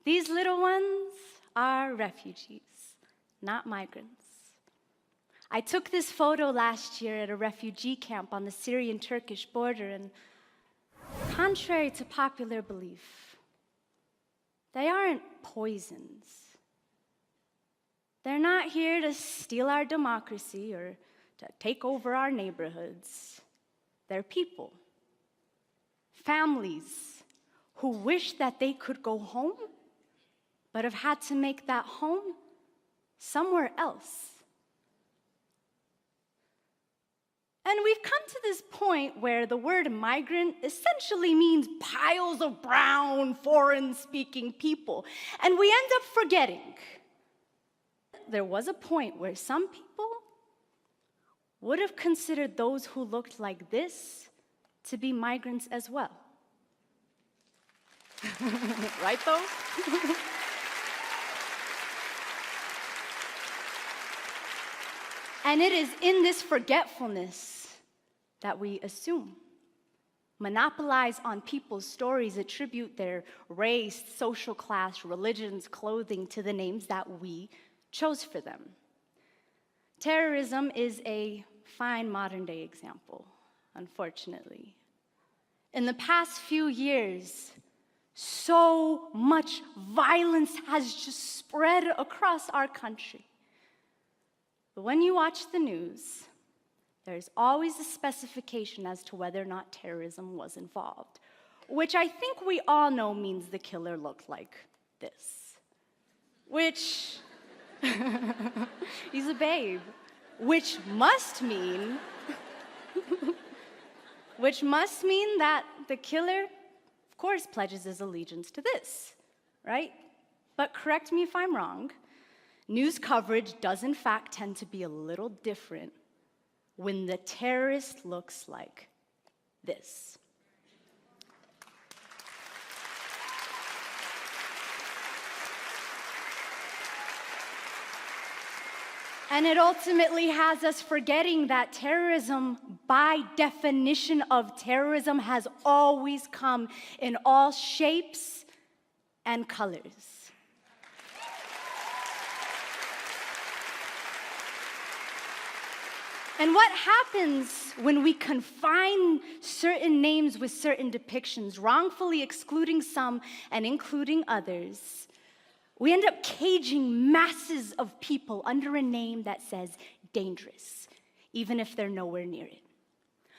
These little ones are refugees, not migrants. I took this photo last year at a refugee camp on the Syrian-Turkish border, and contrary to popular belief, they aren't poisons. They're not here to steal our democracy or to take over our neighborhoods. They're people, families who wish that they could go home, but have had to make that home somewhere else. And we've come to this point where the word migrant essentially means piles of brown, foreign-speaking people. And we end up forgetting there was a point where some people would have considered those who looked like this to be migrants as well. Right, though? And it is in this forgetfulness that we assume, monopolize on people's stories, attribute their race, social class, religions, clothing to the names that we chose for them. Terrorism is a fine modern-day example, unfortunately. In the past few years, so much violence has just spread across our country. But when you watch the news, there's always a specification as to whether or not terrorism was involved, which I think we all know means the killer looked like this. Which, he's a babe, which must mean that the killer, of course, pledges his allegiance to this, right? But correct me if I'm wrong, news coverage does in fact tend to be a little different when the terrorist looks like this. And it ultimately has us forgetting that terrorism, by definition of terrorism, has always come in all shapes and colors. And what happens when we confine certain names with certain depictions, wrongfully excluding some and including others? We end up caging masses of people under a name that says dangerous, even if they're nowhere near it.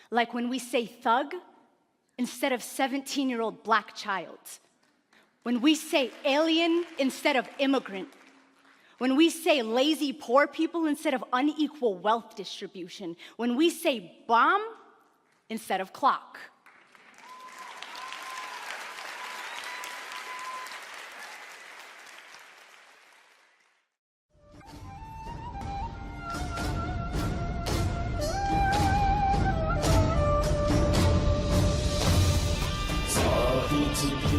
Like when we say thug instead of 17-year-old black child. When we say alien instead of immigrant. When we say lazy poor people instead of unequal wealth distribution. When we say bomb instead of clock. To